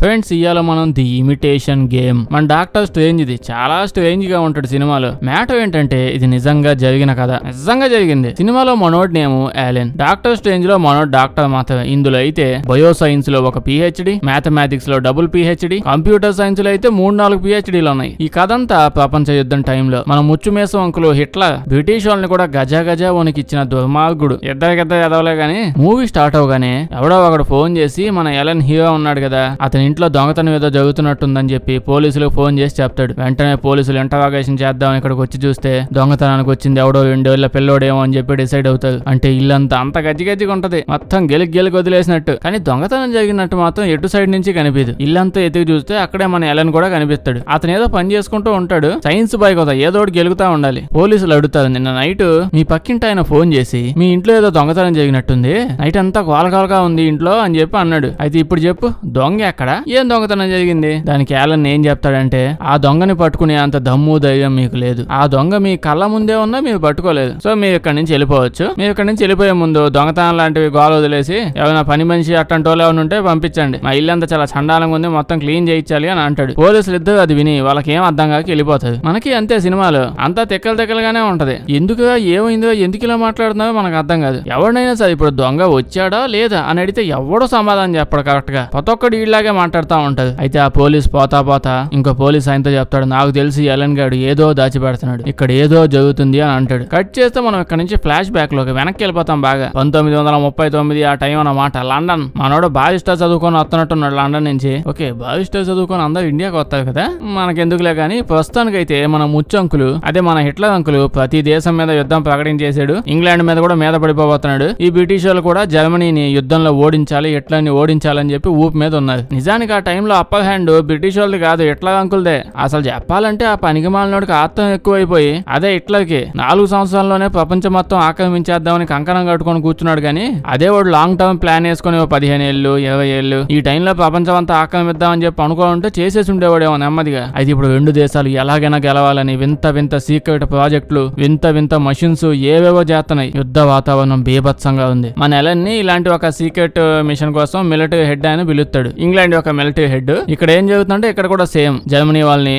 Friends, ఇవాళ మనం the imitation game మన డాక్టర్ స్ట్రేంజ్ ఇది చాలా స్ట్రేంజ్ గా ఉంటాడు సినిమాలో. మ్యాటర్ ఏంటంటే ఇది నిజంగా జరిగిన కథ, నిజంగా జరిగింది. సినిమాలో మనోడ్ నేము యాలెన్, డాక్టర్ స్ట్రేంజ్ లో మనోడ్ డాక్టర్ మాత్రమే. ఇందులో అయితే బయో సైన్స్ లో ఒక పిహెచ్డి, మ్యాథమెటిక్స్ లో డబుల్ పిహెచ్డి, కంప్యూటర్ సైన్స్ లో అయితే 3-4 పిహెచ్డీలు ఉన్నాయి. ఈ కథ అంతా ప్రపంచ యుద్ధం టైంలో మన ముచ్చుమేసం అంకులు హిట్లర్ బ్రిటిష్ వాళ్ళని కూడా గజా వణికిచ్చిన దుర్మార్గుడు. ఇద్దరికిద్దరు ఎదవలే గానీ మూవీ స్టార్ట్ అవగానే ఎవడో ఒకడు ఫోన్ చేసి మన యాలెన్ హీరో ఉన్నాడు కదా, అతని ఇంట్లో దొంగతనం ఏదో జరుగుతున్నట్టుందని చెప్పి పోలీసులకు ఫోన్ చేసి చెప్తాడు. వెంటనే పోలీసులు ఇంటరాగేషన్ చేద్దాం ఇక్కడికి వచ్చి చూస్తే దొంగతనానికి వచ్చింది ఎవడో 2 ఏళ్ల పిల్లోడేమో అని చెప్పి డిసైడ్ అవుతారు. అంటే ఇల్లంతా అంత గజ్జిగా ఉంటది, మొత్తం గెలికి వదిలేసినట్టు. కానీ దొంగతనం జరిగినట్టు మాత్రం ఎటు సైడ్ నుంచి కనిపించదు. ఇల్లంతా ఎతికి చూస్తే అక్కడే మన యాలెన్ కూడా కనిపిస్తాడు. అతను ఏదో పని చేసుకుంటూ ఉంటాడు. సైన్స్ బాయ్ కదా, ఏదో ఒకటి గెలుగుతా ఉండాలి. పోలీసులు అడుగుతారు, నిన్న నైట్ మీ పక్కింటి ఆయన ఫోన్ చేసి మీ ఇంట్లో ఏదో దొంగతనం జరిగినట్టుంది, నైట్ అంతా గోలగా ఉంది ఇంట్లో అని చెప్పి అన్నాడు. అయితే ఇప్పుడు చెప్పు, దొంగ ఎక్కడ, ఏం దొంగతనం జరిగింది? దానికి యాలన్ ఏం చెప్తాడంటే, ఆ దొంగని పట్టుకునే అంత దమ్ము ధైర్యం మీకు లేదు. ఆ దొంగ మీ కళ్ళ ముందే ఉన్నా మీరు పట్టుకోలేదు. సో మీరు ఇక్కడ నుంచి వెళ్ళిపోవచ్చు. మీరు ఇక్కడ నుంచి వెళ్ళిపోయే ముందు దొంగతనం లాంటివి గోల వదిలేసి ఎవరైనా పని మనిషి అట్టంటోళ్ళు ఎవరు ఉంటే పంపించండి. మా ఇల్లంతా చాలా చండాలంగా ఉంది, మొత్తం క్లీన్ చేయించాలి అని అంటాడు. పోలీసులు ఇద్దరు అది విని వాళ్ళకి ఏం అర్థం కాక వెళ్ళిపోతుంది. మనకి అంతే, సినిమాలో అంతా తెక్కలుగానే ఉంటది. ఎందుకుగా ఏమైందో, ఎందుకు ఇలా మాట్లాడుతున్నావో మనకు అర్థం కాదు. ఎవరినైనా సరే ఇప్పుడు దొంగ వచ్చాడా లేదా అని అడిగితే ఎవడో సమాధానం చెప్పడు కరెక్ట్ గా. ప్రతి ఒక్కడు ఇలాగే మాట్లాడుతూ ఉంటది. అయితే ఆ పోలీస్ పోతా ఇంకో పోలీస్ ఆయనతో చెప్తాడు, నాకు తెలిసి యాలెన్ గాడు ఏదో దాచిపెడుతున్నాడు, ఇక్కడ ఏదో జరుగుతుంది అని అంటాడు. కట్ చేస్తే మనం ఇక్కడ నుంచి ఫ్లాష్ బ్యాక్ లోకి వెనక్కి వెళ్ళిపోతాం. బాగా 1939 ఆ టైం అన్నమాట. లండన్. మనోడు బారిస్టర్ చదువుకొని వస్తున్నట్టున్నాడు లండన్ నుంచి. ఓకే, బారిస్టర్ చదువుకొని అందరూ ఇండియాకి వస్తారు కదా, మనకెందుకులే కానీ ప్రస్తుతానికైతే మన ముచ్చంకులు, అదే మన హిట్లర్ అంకులు ప్రతి దేశం మీద యుద్ధం ప్రకటించేశాడు. ఇంగ్లాండ్ మీద కూడా మీద పడిపోతున్నాడు. ఈ బ్రిటిష్ వాళ్ళు కూడా జర్మనీని యుద్ధంలో ఓడించాలి, హిట్లర్ని ఓడించాలని చెప్పి ఊపు మీద ఉన్నారు. నిజానికి ఆ టైంలో అప్పర్ హ్యాండ్ బ్రిటిష్ వాళ్ళది కాదు, హిట్లర్ అంకుల్దే. అసలు చెప్పాలంటే ఆ పనికిమాలినోడికి ఆత్రం ఎక్కువైపోయి అదే హిట్లర్కి 4 సంవత్సరాల్లోనే ప్రపంచం మొత్తం ఆక్రమించేద్దామని కంకణం కట్టుకొని కూర్చున్నాడు. కానీ అదే వాడు లాంగ్ టర్మ్ ప్లాన్ వేసుకుని 15 ఏళ్ళు 20 ఏళ్ళు ఈ టైంలో ప్రపంచం అంతా ఆక్రమిద్దామని చెప్పి అనుకోవాలంటే చేసేసి ఉండేవాడేమో నెమ్మదిగా. అయితే ఇప్పుడు 2 దేశాలు ఎలాగైనా గెలవాలని వింత సీక్రెట్ ప్రాజెక్టులు, వింత మషిన్స్ ఏవేవో చేస్తున్నాయి. యుద్ధ వాతావరణం బీభత్సంగా ఉంది. మన ఎలన్ని ఇలాంటి ఒక సీక్రెట్ మిషన్ కోసం మిలిటరీ హెడ్ అని పిలుస్తాడు. ఇంగ్లాండ్ యొక్క మిలిటరీ హెడ్. ఇక్కడ ఏం జరుగుతుందంటే ఇక్కడ కూడా సేమ్ జర్మనీ వాళ్ళని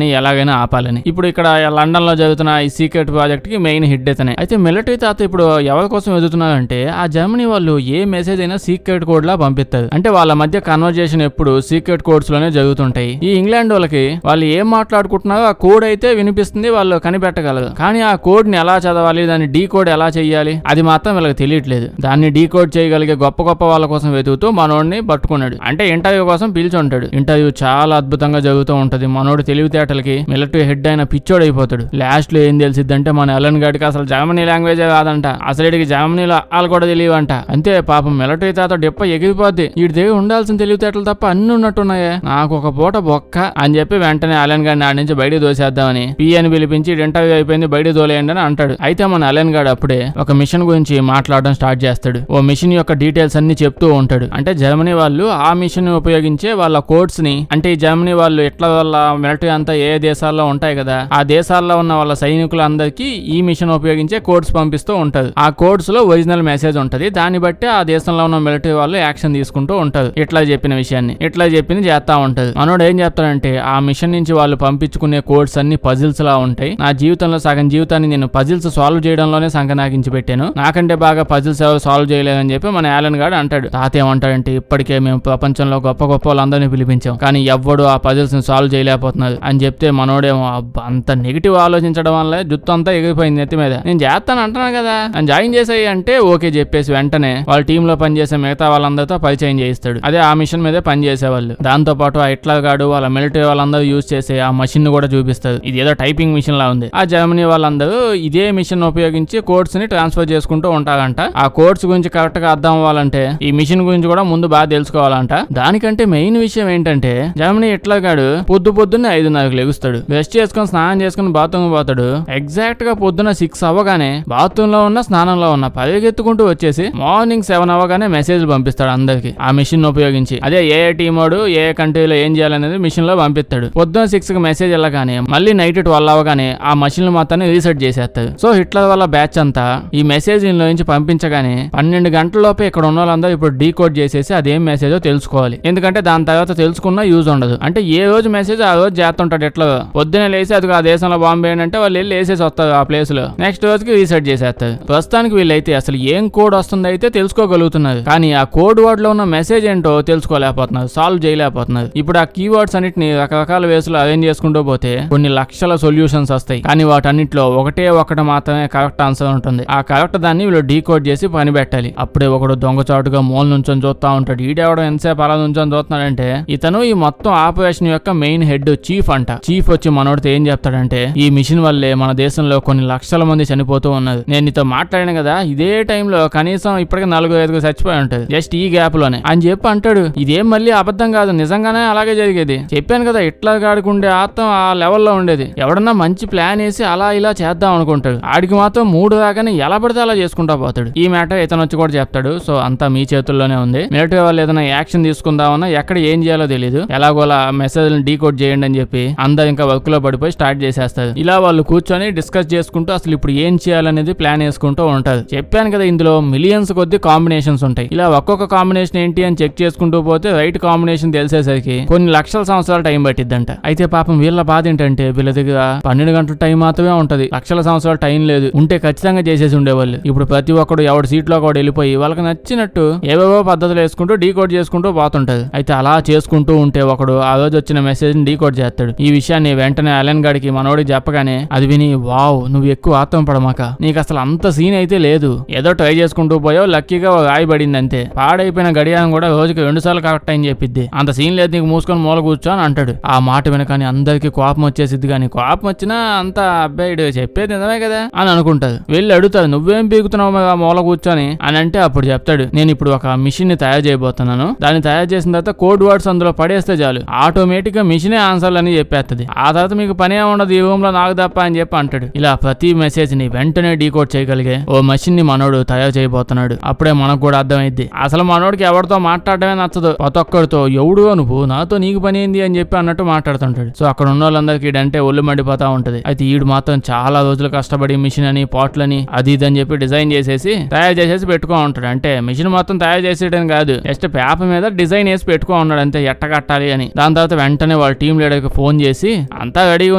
ఎలాగైనా ఆపాలని. ఇప్పుడు ఇక్కడ లండన్ లో జరుగుతున్న ఈ సీక్రెట్ ప్రాజెక్ట్ కి మెయిన్ హెడ్ ఇతనే. అయితే మిలిటరీ తాత ఇప్పుడు ఎవరి కోసం ఎదుగుతున్నారంటే ఆ జర్మనీ వాళ్ళు ఏ మెసేజ్ అయినా సీక్రెట్ కోడ్ లా పంపిస్తారు. అంటే వాళ్ళ మధ్య కన్వర్జేషన్ ఎప్పుడు సీక్రెట్ కోడ్స్ లోనే జరుగుతుంటాయి. ఈ ఇంగ్లాండ్ వాళ్ళకి వాళ్ళు ఏం మాట్లాడుకుంటున్నారో ఆ కోడ్ అయితే వినిపిస్తుంది, వాళ్ళు కనిపెట్టగలరు. కానీ ఆ కోడ్ ని ఎలా చదవాలి, దాన్ని డీ కోడ్ ఎలా చేయాలి అది మాత్రం వీళ్ళకి తెలియట్లేదు. దాన్ని డీ కోడ్ చేయగలిగే గొప్ప వాళ్ళ కోసం వెతుకుతూ మనోడిని పట్టుకున్నాడు. అంటే ఇంటర్వ్యూ కోసం పిలిచి ఉంటాడు. ఇంటర్వ్యూ చాలా అద్భుతంగా జరుగుతూ ఉంటది. మనోడు తెలివితేటలకి మిలిటరీ హెడ్ అయిన పిచ్చోడైపోతాడు. లాస్ట్ లో ఏం తెలిసిద్దంటే మన ఎలన్ గాడికి అసలు జర్మనీ లాంగ్వేజే కాదంట, అసలు ఇడికి జర్మనీలో వాళ్ళు కూడా తెలియవంట. అంతే పాపం మిలిటరీ తాత డిప్ప ఎగిరిపోద్ది. వీడి దగ్గర ఉండాల్సిన తెలివితేటలు తప్ప అన్ని ఉన్నట్టున్నాయే, నాకు ఒక పూట బొక్క అని చెప్పి వెంటనే అలెన్ గాడిని ఆడి నుంచి బయట దోసేద్దామని పిఎని పిలిపించి ఇంటర్వ్యూ అయిపోయింది బయట దోలేయండి అని అంటాడు. అయితే మన అలెన్ గాడు అప్పుడే ఒక మిషన్ గురించి మాట్లాడడం స్టార్ట్ చేస్తాడు. ఓ మిషన్ యొక్క డీటెయిల్స్ అన్ని చెప్తూ ఉంటాడు. అంటే జర్మనీ వాళ్ళు ఆ మిషన్ ఉపయోగించే వాళ్ళ కోడ్స్ ని, అంటే ఈ జర్మనీ వాళ్ళు ఎట్లా వాళ్ళ మిలిటరీ అంతా ఏ దేశాల్లో ఉంటాయి కదా, ఆ దేశాల్లో ఉన్న వాళ్ళ సైనికులందరికీ ఈ మిషన్ ఉపయోగించే కోడ్స్ పంపిస్తూ ఉంటారు. ఆ కోడ్స్ లో ఒరిజినల్ మెసేజ్ ఉంటది. దాన్ని బట్టి ఆ దేశంలో ఉన్న మిలిటరీ వాళ్ళు యాక్షన్ తీసుకుంటూ ఉంటారు. ఇట్లా చెప్పిన విషయాన్ని ఇట్లా చెప్పింది చేస్తా ఉంటారు. మనోడు ఏం చెప్తాడంటే, ఆ మిషన్ నుంచి వాళ్ళు పంపించుకునే కోడ్స్ అన్ని పజిల్స్ లా ఉంటాయి. నా జీవితంలో సగం జీవితాన్ని నేను పజిల్స్ సాల్వ్ చేయడంలోనే సంకనాకించి పెట్టాను, నాకంటే బాగా పజిల్స్ ఎవరు సాల్వ్ చేయలేదని చెప్పి మన యాలన్ గాడు అంటాడు. తాత ఏమంటాడంటే, ఇప్పటికే మేము ప్రపంచంలో గొప్ప వాళ్ళందరినీ పిలిపించాం, కానీ ఎవ్వడు ఆ పజిల్స్ ని సాల్వ్ చేయలేకపోతున్నారు అని చెప్తే మనోడేమో అంత నెగిటివ్ ఆలోచించడం వల్ల జుత్తు అంతా ఎగిరిపోయింది నెత్తి మీద. నేను చేస్తాను అంటున్నాను కదా అని జాయిన్ చేసాయి అంటే ఓకే చెప్పేసి వెంటనే వాళ్ళ టీమ్ లో పనిచేసే మిగతా వాళ్ళందరితో పరిచయం చేయిస్తాడు. అదే ఆ మిషన్ మీదే పని చేసేవాళ్ళు. దాంతో పాటు ఆ హిట్లర్ గాడు వాళ్ళ మిలిటరీ వాళ్ళందరూ యూజ్ చేసే ఆ మషిన్ కూడా చూపిస్తారు. ఇది ఏదో టైపింగ్ మిషన్ లా ఉంది. ఆ జర్మనీ వాళ్ళందరూ ఇదే మిషన్ ఉపయోగించి కోడ్స్ ని ట్రాన్స్ఫర్ చేసుకుంటూ ఉంటారంట. ఆ కోడ్స్ గురించి కరెక్ట్ గా అర్థం అవ్వాలంటే ఈ మిషన్ గురించి కూడా ముందు బాగా తెలుసుకోవాలంట. దానికంటే మెయిన్ విషయం ఏంటంటే జర్మనీ హిట్లర్ గాడు పొద్దున్నే 5:30కి లెగుస్తాడు, బ్రష్ చేసుకుని స్నానం చేసుకుని బాత్రూమ్ పోతాడు. ఎగ్జాక్ట్ గా పొద్దున 6 అవ్వగానే బాత్రూమ్ లో ఉన్న స్నానంలో ఉన్న పరిగెత్తుకుంటూ వచ్చేసి మార్నింగ్ 7 అవ్వగానే మెసేజ్లు పంపిస్తాడు అందరికి ఆ మిషన్ ఉపయోగించి. అదే ఏ టీమోడు ఏ కంట్రీలో ఏం చేయాలనేది మిషన్ లో పంపిస్తాడు. పొద్దున 6కి మెసేజ్ వెళ్ళగానే మళ్ళీ నైట్ 12 అవ్వగానే ఆ మషిన్ మొత్తాన్ని రీసెట్ చేసేస్తాడు. సో హిట్లర్ వాళ్ళ బ్యాచ్ అంతా ఈ మెసేజ్ నుంచి పంపించగానే 12 గంటల లోపే ఇక్కడ ఉన్న వాళ్ళందరూ ఇప్పుడు డీకోడ్ చేసేసి అదేం మెసేజో తెలుసుకోవాలి. ఎందుకంటే దాని తర్వాత తెలుసుకున్న యూజ్ ఉండదు. అంటే ఏ రోజు మెసేజ్ ఆ రోజు చేస్తుంటాడు. ఎట్లా పొద్దునే లేసి అది ఆ దేశంలో బాంబే అంటే వాళ్ళు వెళ్ళి వేసేసి వస్తారు ఆ ప్లేస్ లో, నెక్స్ట్ రోజుకి రీసెట్ చేసేస్తారు. ప్రస్తుతానికి వీళ్ళైతే అసలు ఏం కోడ్ వస్తుంది అయితే తెలుసుకోగలుగుతున్నారు, కానీ ఆ కోడ్ వర్డ్ లో ఉన్న మెసేజ్ ఏంటో తెలుసుకోలేకపోతున్నారు, సాల్వ్ చేయలేకపోతున్నారు. ఇప్పుడు ఆ కీవర్డ్స్ అన్నిటిని రకరకాల వేస్ లో అరేంజ్ చేసుకుంటూ పోతే కొన్ని లక్షల సొల్యూషన్స్ వస్తాయి, కానీ వాటన్నిటిలో ఒకటే ఒకటి మాత్రమే కరెక్ట్ ఆన్సర్ ఉంటుంది. ఆ కరెక్ట్ దాన్ని వీళ్ళు డీకోడ్ చేసి పని పెట్టాలి. అప్పుడే ఒకడు దొంగచాటుగా మూల నుంచొని చూస్తా ఉంటాడు. ఈడెవడం ఎంతసేపు అలా నుంచొని చూస్తున్నాడంటే ఇతను ఈ మొత్తం ఆపరేషన్ యొక్క మెయిన్ హెడ్ చీఫ్ అంట. చీఫ్ వచ్చి మనోడితో ఏం చెప్తాడంటే, ఈ మిషన్ వల్లే మన దేశంలో కొన్ని లక్షల మంది చనిపోతూ ఉన్నారు. నేను నీతో మాట్లాడిన కదా, ఇదే టైంలో కనీసం ఇప్పటికే 4-5 చచ్చిపోయి ఉంటది జస్ట్ ఈ గ్యాప్ లోనే అని చెప్పి అంటాడు. ఇదేం మళ్ళీ అబద్ధం కాదు, నిజంగానే అలాగే జరిగేది. చెప్పాను కదా, ఇట్లా గాడుకుండే ఆత్మ ఆ లెవెల్లో ఉండేది. ఎవడన్నా మంచి ప్లాన్ వేసి అలా ఇలా చేద్దాం అనుకుంటాడు, ఆడికి మాత్రం 3 రాగానే ఎలా పడితే అలా చేసుకుంటా పోతాడు. ఈ మ్యాటర్ ఇతను వచ్చి కూడా చెప్తాడు. సో అంతా మీ చేతుల్లోనే ఉంది. మిలిటరీ వాళ్ళు ఏదైనా యాక్షన్ తీసుకుందామన్నా ఎక్కడ ఏం చేయాలో తెలియదు, ఎలాగోలా మెసేజ్ డీకోడ్ చేయండి అని చెప్పి అందరు ఇంకా వర్క్ లో పడిపోయి స్టార్ట్ చేసేస్తారు. ఇలా వాళ్ళు కూర్చొని డిస్కస్ చేసుకుంటూ అసలు ఇప్పుడు ఏం చేయాలనేది ప్లాన్ వేసుకుంటూ ఉంటారు. చెప్పాను కదా, ఇందులో మిలియన్స్ కొద్ది కాంబినేషన్స్ ఉంటాయి. ఇలా ఒక్కొక్క కాంబినేషన్ ఏంటి అని చెక్ చేసుకుంటూ పోతే రైట్ కాంబినేషన్ తెలిసేసరికి కొన్ని లక్షల సంవత్సరాలు టైం పట్టిద్దంట. అయితే పాపం వీళ్ళ బాధ ఏంటంటే వీళ్ళ దగ్గర 12 గంటల టైం మాత్రమే ఉంటది, లక్షల సంవత్సరాలు టైం లేదు. ఉంటే ఖచ్చితంగా చేసేసి ఉండేవాళ్ళు. ఇప్పుడు ప్రతి ఒక్కడు ఎవరి సీట్ లో కూడా వెళ్ళిపోయి వాళ్ళకి నచ్చినట్టు ఏవేవో పద్ధతులు వేసుకుంటూ డీకోడ్ చేసుకుంటూ పోతుంటది. అయితే అలా చేసుకుంటూ ఉంటే ఒకడు ఆ రోజు వచ్చిన మెసేజ్ ని డీకోడ్ చేస్తాడు. ఈ విషయాన్ని వెంటనే అలెన్ గాడికి మనోడికి చెప్పగానే అది విని, వావ్ నువ్వు ఎక్కువ ఆత్మ పడమాక, నీకు అసలు అంత సీన్ అయితే లేదు, ఏదో ట్రై చేసుకుంటూ పోయావు, లక్కీగా రాయబడింది అంతే, పాడైపోయిన గడియారం కూడా రోజుకి 2 సార్లు కరెక్ట్ అని చెప్పిద్ది, అంత సీన్ లేదు, నీకు మూసుకొని మూల కూర్చో అని అంటాడు. ఆ మాట వినకాని అందరికి కోపం వచ్చేసిద్ది. కానీ కోపం వచ్చినా అంత అబ్బాయిడు చెప్పేది నిజమే కదా అని అనుకుంటారు. వెళ్ళి అడుగుతారు, నువ్వేం పీకుతున్నావు ఆ మూల కూర్చొని అని అంటే అప్పుడు చెప్తాడు, నేను ఇప్పుడు ఒక మిషన్ ని తయారు చేయబోతున్నాను, దాన్ని తయారు చేసిన తర్వాత కోడ్ వర్డ్స్ అందులో పడేస్తే చాలు, ఆటోమేటిక్ గా మిషనే ఆన్సర్లు అని చెప్పేస్తుంది, ఆ తర్వాత మీకు పనే ఉండదు ఈ రూమ్ లో నాకు తప్ప అని చెప్పి అంటాడు. ఇలా ప్రతి మెసేజ్ ని వెంటనే డీకోడ్ చేయగలిగే ఓ మషిన్ ని మనోడు తయారు చేయబోతున్నాడు. అప్పుడే మనకు కూడా అర్థమైంది, అసలు మనోడికి ఎవరితో మాట్లాడటమే నచ్చదు, ప్రతి ఒక్కరితో ఎవడుగా నువ్వు, నాతో నీకు పని ఏంది అని చెప్పి అన్నట్టు మాట్లాడుతుంటాడు. సో అక్కడ ఉన్న వాళ్ళందరికీ ఇడంటే ఒళ్ళు మండిపోతా ఉంటది. అయితే ఈడు మాత్రం చాలా రోజులు కష్టపడి మిషన్ అని పాట్లని అది ఇది అని చెప్పి డిజైన్ చేసేసి తయారు చేసేసి పెట్టుకో ఉంటాడు. అంటే మిషన్ మొత్తం తయారు చేసేయడం కాదు, జస్ట్ పేపర్ మీద డిజైన్ వేసి పెట్టుకో ఉన్నాడు అంతే, ఎట్ట కట్టాలి అని. దాని తర్వాత వెంటనే వాళ్ళ టీం లీడర్ కి ఫోన్ చేసి, అంతా రెడీగా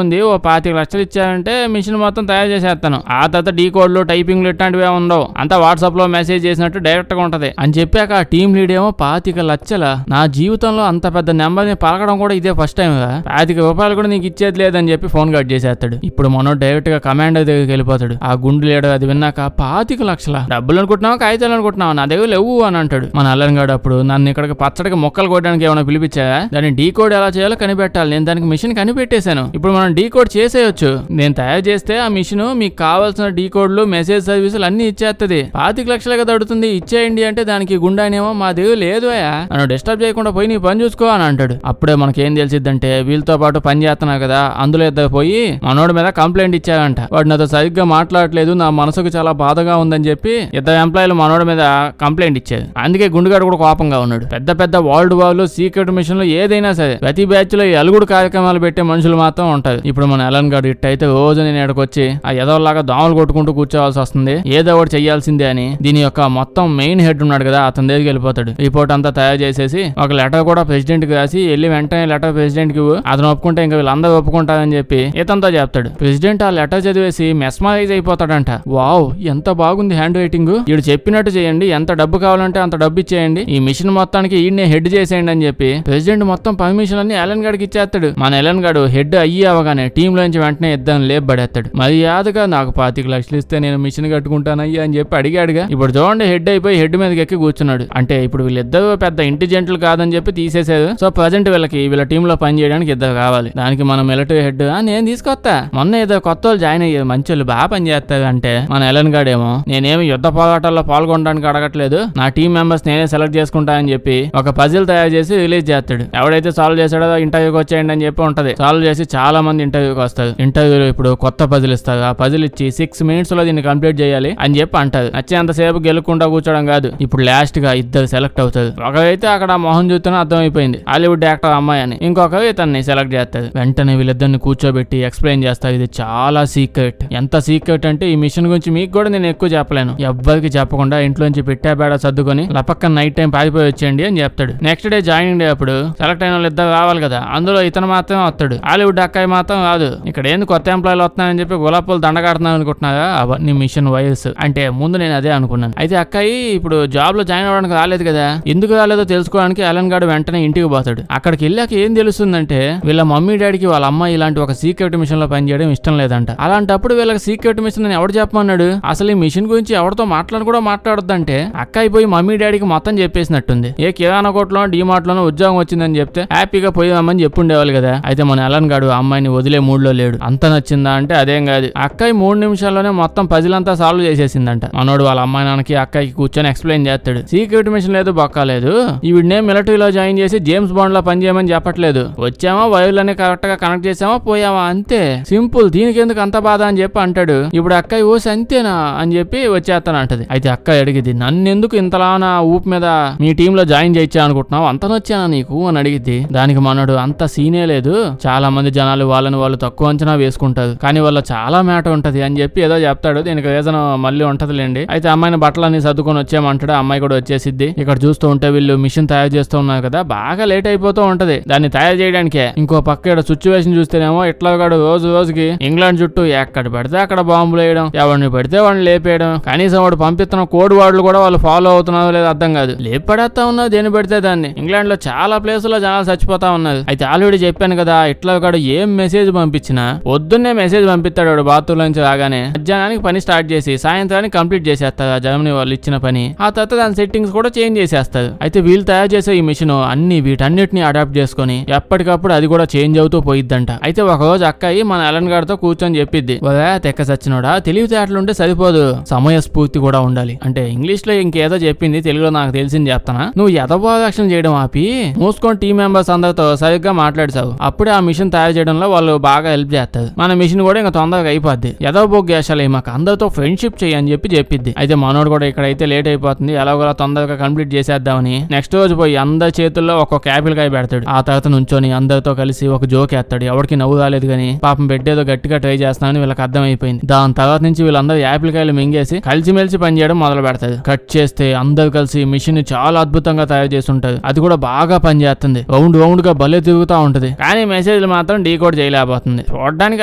ఉంది, ఓ 25 లక్షలు ఇచ్చారంటే మిషన్ మొత్తం తయారు చేసేస్తాను, ఆ తర్వాత డీ కోడ్లు టైపింగ్లు ఇట్లాంటివి ఉండవు, అంతా వాట్సాప్ లో మెసేజ్ చేసినట్టు డైరెక్ట్ గా ఉంటది అని చెప్పాక ఆ టీం లీడ్ ఏమో 25 లక్షల, నా జీవితంలో అంత పెద్ద నెంబర్ ని పలకడం కూడా ఇదే ఫస్ట్ టైం గా, 25 రూపాయలు కూడా నీకు ఇచ్చేది లేదని చెప్పి ఫోన్ కట్ చేసేస్తాడు. ఇప్పుడు మనం డైరెక్ట్ గా కమాండర్ దగ్గరికి వెళ్ళిపోతాడు. ఆ గుండు లీడర్ అది విన్నాక 25 లక్షల డబ్బులు అనుకుంటున్నావా కాగితాలు అనుకుంటున్నావా, నా దగ్గర లేవు అని అంటాడు. మన అల్లన్ గాడు అప్పుడు, నన్ను ఇక్కడికి పచ్చడికి మొక్కలు కొట్టడానికి ఏమైనా పిలిపించా, దాన్ని డీకోడ్ ఎలా చేయాలో కనిపెట్టాలి, నేను దానికి మిషన్ కనిపెట్టేశాను, ఇప్పుడు మనం డీకోడ్ చేసేయచ్చు, నేను తయారు చేస్తే ఆ మిషన్ మీకు కావాల్సిన డీకోడ్లు మెసేజ్ సర్వీసులు అన్ని ఇచ్చేస్తుంది, 25 లక్షలుగా తడుతుంది, ఇచ్చేయండి అంటే దానికి గుండానేమో మా దగ్గర లేదు నన్ను డిస్టర్బ్ చేయకుండా పోయి నీ పని చూసుకో అని అంటాడు. అప్పుడే మనకేం తెలిసిద్దంటే వీళ్ళతో పాటు పని చేస్తున్నా కదా అందులో ఇద్దరు పోయి మనోడి మీద కంప్లైంట్ ఇచ్చారంట, వాడు నాతో సరిగ్గా మాట్లాడలేదు, నా మనసుకు చాలా బాధగా ఉందని చెప్పి ఇద్దరు ఎంప్లాయీలు మనోడి మీద కంప్లైంట్ ఇచ్చారు. అందుకే గుండుగాడు కూడా కోపంగా ఉన్నాడు. పెద్ద పెద్ద వరల్డ్ వార్లు సీక్రెట్ మిషన్లు ఏదైనా సరే ప్రతి బ్యాచ్ లో అలుగుడు కార్యక్రమాలు పెట్టే మనుషులు మాత్రం ఉంటారు. ఇప్పుడు మన అలన్ గాడు ఇట్టయితే రోజు నేను ఎడకొచ్చి ఆ ఎదవలాగా దోమలు కొట్టుకుంటూ కూర్చోవాల్సి వస్తుంది, ఏదో ఒకటి చెయ్యాల్సిందే అని దీని యొక్క మొత్తం మెయిన్ హెడ్ ఉన్నాడు కదా అతని దగ్గరికి వెళ్ళిపోతాడు. రిపోర్ట్ అంతా తయారు చేసేసి ఒక లెటర్ కూడా ప్రెసిడెంట్ కి రాసి వెళ్ళి వెంటనే లెటర్ ప్రెసిడెంట్ కి అతను ఒప్పుకుంటే ఇంకా వీళ్ళందరూ ఒప్పుకుంటారని చెప్పి ఇతనితో చెప్తాడు. ప్రెసిడెంట్ ఆ లెటర్ చదివేసి మెస్మరైజ్ అయిపోతాడంట. వావ్ ఎంత బాగుంది హ్యాండ్ రైటింగ్, వీడు చెప్పినట్టు చేయండి, ఎంత డబ్బు కావాలంటే అంత డబ్బు ఇచ్చేయండి, ఈ మిషన్ మొత్తానికి ఈయన్నే హెడ్ చేసేయండి అని చెప్పి ప్రెసిడెంట్ మొత్తం పర్మిషన్ అన్ని అలన్ గాడికి ఇచ్చేస్తాడు. మన అలన్ గాడు హెడ్ అయ్యి అవగానే టీమ్ లోంచి వెంటనే ఇద్దరిని లేపబడేస్తాడు. మర్యాదగా నాకు 25 లక్షలు ఇస్తే నేను మిషన్ కట్టుకుంటానయ్యా అని చెప్పి అడిగాడుగా. ఇప్పుడు చూడండి హెడ్ అయిపోయి హెడ్ మీదకి ఎక్కి కూర్చున్నాడు. అంటే ఇప్పుడు వీళ్ళిద్దరు పెద్ద ఇంటెలిజెంట్లు కాదని చెప్పి తీసేశారు. సో ప్రజెంట్ వీళ్ళ టీమ్ లో పని చేయడానికి ఇద్దరు కావాలి, దానికి మన మిలిటరీ హెడ్ నేను తీసుకొస్తా, మొన్న ఏదో కొత్త వాళ్ళు జాయిన్ అయ్యారు మంచి వాళ్ళు బాగా పని చేస్తారు అంటే మన అలన్ గాడేమో నేనేమి యుద్ధ పోరాటాల్లో పాల్గొనడానికి అడగట్లేదు, నా టీం మెంబర్స్ నేనే సెలెక్ట్ చేసుకుంటా అని చెప్పి ఒక పజిల్ తయారు చేసి రిలీజ్ చేస్తాడు. ఎవడైతే సాల్వ్ చేశాడో ఇంటర్వ్యూకి వచ్చేయండి అని చెప్పి ఉంటది. సాల్వ్ చేసి చాలా మంది ఇంటర్వ్యూకి వస్తారు. ఇంటర్వ్యూలో ఇప్పుడు కొత్త పజిల్ ఇస్తారు. ఆ పజిల్ ఇచ్చి 6 minutes లో దీన్ని కంప్లీట్ చేయాలి అని చెప్పి అంటారు. నచ్చేంతసేపు గెలుక్కుంటా కూర్చోడం కాదు. ఇప్పుడు లాస్ట్ గా ఇద్దరు సెలెక్ట్ అవుతారు. ఒకరైతే అక్కడ మొహం చూస్తేనే అర్థమైపోయింది హాలీవుడ్ యాక్టర్ అమ్మాయి అని, ఇంకొకరు ఇతన్ని సెలెక్ట్ చేస్తారు. వెంటనే వీళ్ళిద్దరిని కూర్చోబెట్టి ఎక్స్ప్లెయిన్ చేస్తారు. ఇది చాలా సీక్రెట్, ఎంత సీక్రెట్ అంటే ఈ మిషన్ గురించి మీకు కూడా నేను ఎక్కువ చెప్పలేను, ఎవ్వరికి చెప్పకుండా ఇంట్లోంచి పెట్టా బేడ సర్దుకొని లపక్క నైట్ టైం పారిపోయి వచ్చేయండి అని చెప్తాడు. నెక్స్ట్ డే జాయినింగ్ డే అప్పుడు సెలెక్ట్ అయిన వాళ్ళు ఇద్దరు రావాలి కదా, అందులో ఇతను మాత్రమే వస్తాడు. హాలీవుడ్ అక్కాయి మాత్రం రాదు. ఇక్కడ ఏంది కొత్త ఎంప్లాయీలు వస్తున్నాయని చెప్పి గులాబీలు దండగాడుతున్నాను అనుకుంటున్నారా? అవన్నీ మిషన్ వైర్స్. అంటే ముందు నేను అదే అనుకున్నాను. అయితే అక్కాయి ఇప్పుడు జాబ్ లో జాయిన్ అవ్వడానికి రాలేదు కదా, ఎందుకు రాలేదో తెలుసుకోవడానికి అలన్ గాడు వెంటనే ఇంటికి పోతాడు. అక్కడికి వెళ్ళాక ఏం తెలుస్తుందంటే వీళ్ళ మమ్మీ డాడీకి వాళ్ళ అమ్మాయి ఇలాంటి ఒక సీక్రెట్ మిషన్ లో పనిచేయడం ఇష్టం లేదంట. అలాంటప్పుడు వీళ్ళకి సీక్రెట్ మిషన్ ఎవడు చెప్పమన్నాడు? అసలు ఈ మిషన్ గురించి ఎవరితో కూడా మాట్లాడొద్దంటే అక్కాయి పోయి మమ్మీ డాడీకి మొత్తం చెప్పేసినట్టుంది. ఏ కిరాణా కొట్లోనో డీమార్ట్ లోనో ఉద్యోగం వచ్చిందని చెప్తే హ్యాపీగా పోయామని చెప్పుండేవాళ్ళు కదా. అయితే మన అలన్ గాడు అమ్మాయిని వదిలే మూడ్లో లేడు. అంత నచ్చిందా అంటే అదేం కాదు. అక్కాయి 3 నిమిషాల్లోనే మొత్తం పజిలంతా సాల్వ్ చేసేసిందంట. మనోడు వాళ్ళ అమ్మాయి నాన్నకి అక్కాయికి కూర్చొని ఎక్స్ప్లెయిన్ చేస్తాడు. సీక్రెట్ మిషన్ లేదు, బొక్కలేదు. ఈవిడనే మిలిటరీలో జాయిన్ చేసి జేమ్స్ బాండ్ లో పనిచేయమని చెప్పట్లేదు. వచ్చామా వైర్లన్నీ కరెక్ట్ గా కనెక్ట్ చేసామా పోయామా అంతే, సింపుల్. దీనికి ఎందుకు అంత బాధ అని చెప్పి అంటాడు. ఇప్పుడు అక్కాయి ఓసి అంతేనా అని చెప్పి వచ్చేస్తాను అంటది. అయితే అక్కాయి అడిగిద్ది, నన్నెందుకు ఇంతలా నా ఊపు మీద మీ టీమ్ లో జాయిన్ చేయించా అనుకుంటున్నావు, అంత నచ్చానా నీకు అని అడిగిద్ది. దానికి మనోడు అంత సీనే లేదు, చాలా మంది జనాలు వాళ్ళని వాళ్ళు తక్కువ అంచనా వేసుకుంటారు, కానీ వాళ్ళ చాలా మ్యాటర్ ఉంటది అని చెప్పి ఏదో చెప్తాడు. దీనికి రీజన్ మళ్ళీ ఉంటదిలేండి. అయితే అమ్మాయిని బట్టలన్నీ సర్దుకొని వచ్చేయమంటాడు. అమ్మాయి కూడా వచ్చేసిద్ది. ఇక్కడ చూస్తూ ఉంటే వీళ్ళు మిషన్ తయారు చేస్తూ ఉన్నారు కదా, బాగా లేట్ అయిపోతూ ఉంటది దాన్ని తయారు చేయడానికే. ఇంకో పక్క ఇక్కడ సిచ్యువేషన్ చూస్తేనేమో ఇట్లా కూడా రోజుకి ఇంగ్లాండ్ చుట్టూ ఎక్కడ పడితే అక్కడ బాంబులు వేయడం, ఎవరిని పెడితే వాడిని లేపేయడం, కనీసం వాడు పంపిస్తున్న కోడ్ వార్డులు కూడా వాళ్ళు ఫాలో అవుతున్నారో లేదో అర్థం కాదు. లేపడేస్తా ఉన్నారు దేని పెడితే దాన్ని. ఇంగ్లాండ్ లో చాలా ప్లేసుల్లో జనాలు చచ్చిపోతా ఉన్నారు. అయితే ఆల్రెడీ చెప్పాను కదా, ఇట్లా కూడా ఏం మెసేజ్ పంపించినా పొద్దున్నే మెసేజ్ పంపిస్తాడు వాడు బాత్రూమ్ నుంచి రాగానే. మధ్యాహ్నానికి పని స్టార్ట్ చేసి సాయంత్రానికి కంప్లీట్ చేసేస్తారు ఆ జర్మనీ వాళ్ళు ఇచ్చిన పని. ఆ తర్వాత దాని సెట్టింగ్స్ కూడా చేంజ్ చేసేస్తారు. అయితే వీళ్ళు తయారు చేసే ఈ మిషన్ అన్ని వీటన్నిటిని అడాప్ట్ చేసుకుని ఎప్పటికప్పుడు అది కూడా చేంజ్ అవుతూ పోయిద్దంట. అయితే ఒక రోజు అక్కాయి మన అలన్ గారితో కూర్చొని చెప్పిద్ది, తెక్క సచ్చినోడా, తెలివితేటలుంటే సరిపోదు, సమయ స్ఫూర్తి కూడా ఉండాలి. అంటే ఇంగ్లీష్ లో ఇంకేదో చెప్పింది, తెలుగులో నాకు తెలిసింది చెప్తానా. నువ్వు యథోపక్షం చేయడం ఆపి మూసుకొని టీం మెంబర్స్ అందరితో సరిగ్గా మాట్లాడతావు, అప్పుడే ఆ మిషన్ తయారు చేయడంలో వాళ్ళు బాగా హెల్ప్ చేస్తారు. మన మిషన్ కూడా ఇంకా తొందరగా అయిపోద్ది. యథోభోగ్యాశాలే మాకు అందరితో ఫ్రెండ్షిప్ చేయి అని చెప్పిద్ది. అయితే మనోడు కూడా ఇక్కడైతే లేట్ అయిపోతుంది, ఎలాగోలా తొందరగా కంప్లీట్ చేసేద్దామని నెక్స్ట్ రోజు పోయి అందరి చేతుల్లో ఒక్కొక్క యాపిల్ కాయ పెడతాడు. ఆ తర్వాత నుంచొని అందరితో కలిసి ఒక జోక్ వేస్తాడు. ఎవరికి నవ్వు రాలేదు కానీ పాపం పెట్టేదో గట్టిగా ట్రై చేస్తానని వీళ్ళకి అర్థమైపోయింది. దాని తర్వాత నుంచి వీళ్ళందరూ యాపిల్ కాయలు మింగేసి కలిసిమెలిసి పనిచేయడం మొదలు పెడతారు. కట్ చేస్తే అందరు కలిసి మిషన్ చాలా అద్భుతంగా తయారు చేసి ఉంటారు. అది కూడా బాగా పనిచేస్తుంది, రౌండ్ గా భలే తిరుగుతూ ఉంటది. కానీ మెసేజ్లు మాత్రం డీకోడ్ చేయలేకపోతుంది. చూడడానికి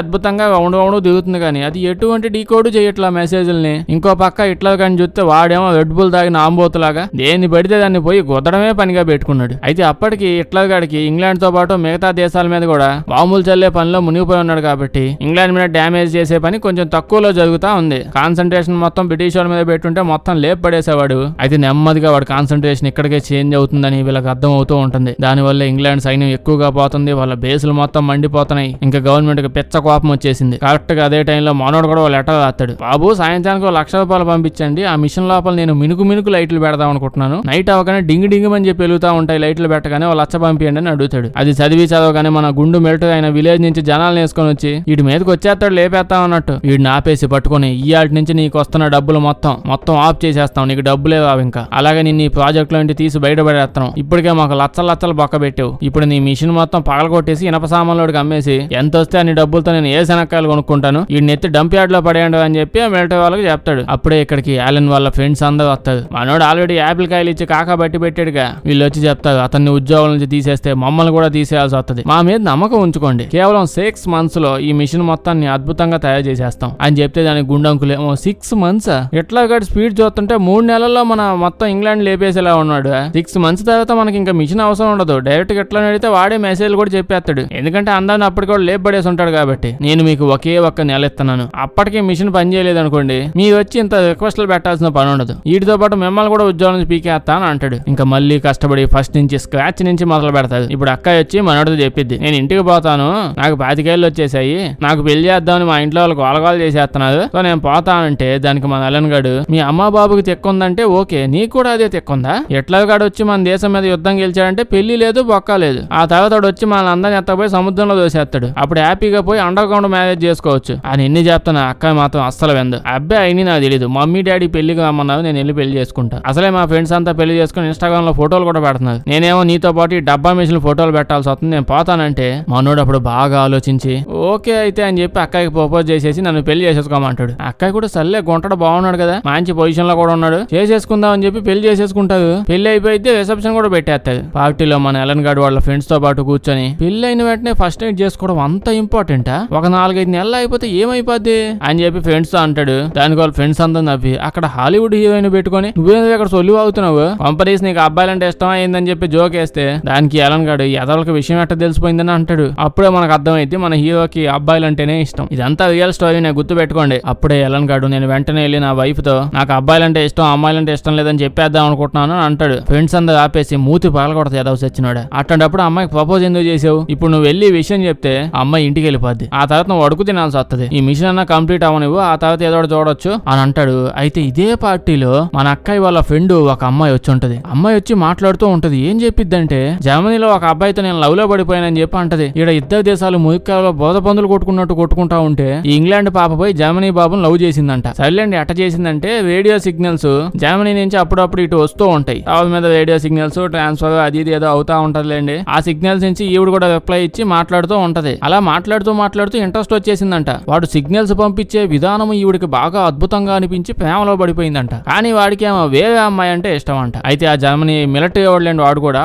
అద్భుతంగా రౌండ్ తిరుగుతుంది కానీ అది ఎటువంటి డీకోడ్ చేయట్లా మెసేజ్ల్ని. ఇంకో పక్క ఇట్లా కానీ చూస్తే వాడేమో రెడ్ బుల్ తాగిన ఆంబోతులాగా దేన్ని పడితే దాన్ని పోయి గుద్దడమే పనిగా పెట్టుకున్నాడు. అయితే అప్పటికి హిట్లర్ గాడికి ఇంగ్లాండ్ తో పాటు మిగతా దేశాల మీద కూడా బాంబులు చల్లే పనిలో మునిగిపోయి ఉన్నాడు కాబట్టి ఇంగ్లాండ్ మీద డ్యామేజ్ చేసే పని కొంచెం తక్కువలో జరుగుతా ఉంది. కాన్సన్ట్రేషన్ మొత్తం బ్రిటిష్ వాళ్ళ మీద పెట్టుంటే మొత్తం లేపు పడేసేవాడు. అయితే నెమ్మదిగా వాడు కాన్సన్ట్రేషన్ ఇక్కడికే చేంజ్ అవుతుందని వీళ్ళకి అర్థం అవుతూ ఉంటుంది. దానివల్ల ఇంగ్లాండ్ సైన్యం ఎక్కువగా పోతుంది, వాళ్ళ బేసులు మొత్తం మండిపోతున్నాయి. ఇంకా గవర్నమెంట్ కి పిచ్చ కోపం వచ్చేసింది. కరెక్ట్ గా అదే టైంలో మనోడు కూడా లెటర్ రాస్తాడు, బాబు సాయంత్రానికి ₹1,00,000 పంపించండి, ఆ మిషన్ లోపల నేను మినుకు లైట్లు పెడదాం అనుకుంటున్నాను, నైట్ అవగానే డింగ్ అని చెప్పి వెలుగుతా ఉంటాయి, లైట్లు పెట్టగానే ₹1,00,000 పంపియండి అని అడుగుతాడు. అది చదవగానే మన గుండు మిలిటరీ అయిన విలేజ్ నుంచి జనాలు వేసుకొని వచ్చి వీడి మీదకి వచ్చేస్తాడు లేపేస్తాం అన్నట్టు. వీడిని ఆపేసి పట్టుకుని ఇయాటి నుంచి నీకు వస్తున్న డబ్బులు మొత్తం ఆఫ్ చేసేస్తాం, నీకు డబ్బులే రావు ఇంకా, అలాగే నిన్ను ఈ ప్రాజెక్ట్ లో తీసి బయటపడేస్తాం, ఇప్పటికే మాకు లచ్చలు బొక్క పెట్టావు, ఇప్పుడు నీ మిషన్ మొత్తం పగలగొట్టేసి ఇనప సామాన్లోకి అమ్మేసి ఎంత వస్తే అన్ని డబ్బులతో నేను ఏ శనక్కాయలు కొనుక్కుంటాను, వీడిని ఎత్తి డంప్ యార్డ్ లో పడేయండి అని చెప్పి ఆ మిలిటరీ వాళ్ళకి చెప్తాడు. అప్పుడే ఇక్కడికి యాలెన్ వాళ్ళ ఫ్రెండ్స్ అందరూ వస్తారు. మనోడు ఆల్రెడీ యాపిల్ కాయలు ఇచ్చి కాకా బట్టి పెట్టాడుగా. వీళ్ళు వచ్చి చెప్తారు, అతన్ని ఉద్యోగాల నుంచి తీసేస్తే మమ్మల్ని కూడా తీసేయాల్సి వస్తుంది, మా మీద నమ్మకం ఉంచుకోండి, కేవలం 6 months లో ఈ మిషన్ మొత్తాన్ని అద్భుతంగా తయారు చేసేస్తాం అని చెప్తే దానికి గుండంకులేమో 6 months ఎట్లా గడి స్పీడ్ చూస్తుంటే 3 నెలల్లో మన మొత్తం ఇంగ్లాండ్ లేపేసేలా ఉన్నాడు. 6 months తర్వాత మనకి ఇంకా మిషన్ అవసరం ఉండదు, డైరెక్ట్ గా ఎట్లా నడితే వాడే మెసేజ్ కూడా చెప్పేస్తాడు, ఎందుకంటే అందరిని అప్పటికి కూడా లేపబడేసి ఉంటాడు కాబట్టి. నేను మీకు ఒకే ఒక్క నెల ఇస్తున్నాను, అప్పటికే మిషన్ పని చేయలేదు అనుకోండి, మీరు వచ్చి ఇంత రిక్వెస్ట్లు పెట్టాల్సిన పని ఉండదు, వీటితో పాటు మిమ్మల్ని కూడా ఉద్యోగం నుంచి పీకేస్తా అని అంటాడు. ఇంకా మళ్ళీ కష్టపడి ఫస్ట్ నుంచి స్క్రాచ్ నుంచి మొదలు పెడతాడు. ఇప్పుడు అక్కాయి వచ్చి మనోడితో చెప్పిద్ది, నేను ఇంటికి పోతాను, నాకు 25 ఏళ్ళు వచ్చేసాయి, నాకు పెళ్లి చేద్దామని మా ఇంట్లో వాళ్ళు గోలగోలు చేసేస్తున్నారు, సో నేను పోతానంటే దానికి మన అలన్ గాడు, మీ అమ్మ బాబుకి తెక్కుందంటే ఓకే, నీకు కూడా అదే తెక్కుందా, ఎట్లా గాడు వచ్చి మన దేశం మీద యుద్ధం గెలిచాడంటే పెళ్లి లేదు బొక్క లేదు, ఆ తర్వాత వచ్చి మన అందరిని ఎత్తపోయి సముద్రంలో దోసేస్తాడు, అప్పుడు హ్యాపీగా పోయి అండర్ గ్రౌండ్ మ్యారేజ్ చేసుకోవచ్చు అని ఎన్ని చెప్తాను. అక్కాయి మాత్రం అస్సలు వెందు, అబ్బాయి అయినా నాకు తెలీదు, మమ్మీ డాడీ పెళ్లికి రమ్మన్నారు, నేను వెళ్ళి పెళ్లి చేసుకుంటా, అసలే మా ఫ్రెండ్స్ అంతా పెళ్లి చేసుకుని ఇన్స్టాగ్రామ్ లో ఫోటోలు కూడా పెడుతున్నారు, నేనేమో నీతో పాటు ఈ డబ్బా మిషన్ ఫోటోలు పెట్టాల్సి వస్తుంది, నేను పోతానంటే మనోడు అప్పుడు బాగా ఆలోచించి ఓకే అయితే అని చెప్పి అక్కాయికి ప్రపోజ్ చేసేసి నన్ను పెళ్లి చేసేసుకోమంటాడు. అక్కాయి కూడా సర్లే గుంటడు బాగున్నాడు కదా, మంచి పొజిషన్ లో కూడా ఉన్నాడు, చేసేసుకుందాం అని చెప్పి పెళ్లి చేసేసుకుంటారు. పెళ్లి అయిపోయితే రిసెప్షన్ రిసెప్షన్ కూడా పెట్టేస్తాడు. పార్టీలో మన ఎలన్ గాడు వాళ్ళ ఫ్రెండ్స్ తో పాటు కూర్చొని పెళ్ళైన వెంటనే ఫస్ట్ నైట్ చేసుకోవడం అంత ఇంపార్టెంటా, ఒక 4-5 నెలలు అయిపోతే ఏమైపోద్ది అని చెప్పి ఫ్రెండ్స్ తో అంటాడు. దానికి వాళ్ళ ఫ్రెండ్స్ అంతా నవ్వి అక్కడ హాలీవుడ్ హీరోయిన్ పెట్టుకొని నువ్వేందుకు అక్కడ సొల్లు అవుతున్నావు, పంపరీస్ నీకు అబ్బాయిలంటే ఇష్టం అయిందని చెప్పి జోక్ వేస్తే దానికి ఎలన్ గాడు ఎదలకి విషయం ఎట్ట తెలిసిపోయిందని అంటాడు. అప్పుడే మనకు అర్థమైంది మన హీరోకి అబ్బాయిలంటేనే ఇష్టం. ఇదంతా రియల్ స్టోరీ నేను గుర్తు పెట్టుకోండి. అప్పుడే ఎలన్ గాడు నేను వెంటనే వెళ్ళి నా వైఫ్ తో నాకు అబ్బాయిలంటే ఇష్టం అమ్మాయిలంటే ఇష్టం లేదని చెప్పేద్దాం అనుకుంటున్నాను అని అంటాడు. ఫ్రెండ్స్ అందరూ ఆపేసి మూతి పగలగొడతాయి ఎదవసి వచ్చినాడు. అట్లాంటప్పుడు అమ్మాయికి ప్రపోజ్ ఎందుకు చేసావు, ఇప్పుడు నువ్వు వెళ్ళి విషయం చెప్తే అమ్మాయి ఇంటికి వెళ్ళిపోద్ది, ఆ తర్వాత నువ్వు అడుగు తినాల్సి వస్తుంది, ఈ మిషన్ అన్నా కంప్లీట్ అవ్వనివ్వు, ఆ తర్వాత ఏదో చూడొచ్చు అని అంటాడు. అయితే ఇదే పార్టీలో మన అక్కయ్య వాళ్ళ ఫ్రెండ్ ఒక అమ్మాయి వచ్చి ఉంటది. అమ్మాయి వచ్చి మాట్లాడుతూ ఉంటది. ఏం చెప్పిద్దంటే జర్మనీలో ఒక అబ్బాయితో నేను లవ్ లో పడిపోయానని చెప్పి అంటది. ఇక్కడ ఇద్దరు దేశాలు మురికాలలో బోధ పందులు కొట్టుకున్నట్టు కొట్టుకుంటా ఉంటే ఈ ఇంగ్లాండ్ పాప పోయి జర్మనీ బాబుని లవ్ చేసిందంట. సర్లేండి ఎట్ట చేసిందంటే రేడియో సిగ్నల్స్ జర్మనీ నుంచి అప్పుడప్పుడు ఇటు వస్తూ ఉంటాయి. టవర్ మీద రేడియో సిగ్నల్స్ ట్రాన్స్ఫర్ అది ఇది ఏదో అవుతా ఉంటదిలేండి. ఆ సిగ్నల్స్ నుంచి ఈవిడ కూడా రిప్లై ఇచ్చి మాట్లాడుతూ ఉంటది. అలా మాట్లాడుతూ ఇంట్రెస్ట్ వచ్చేసిందంట. వాడు సిగ్నల్స్ పంపించే విధానం ఈవిడికి బాగా అద్భుతంగా అనిపించి ప్రేమలో పడిపోయిందంట. కానీ వాడికి ఏమో వేరే అమ్మాయి అంటే ఇష్టం అంట. అయితే ఆ జర్మనీ మిలిటరీ వాడులేండి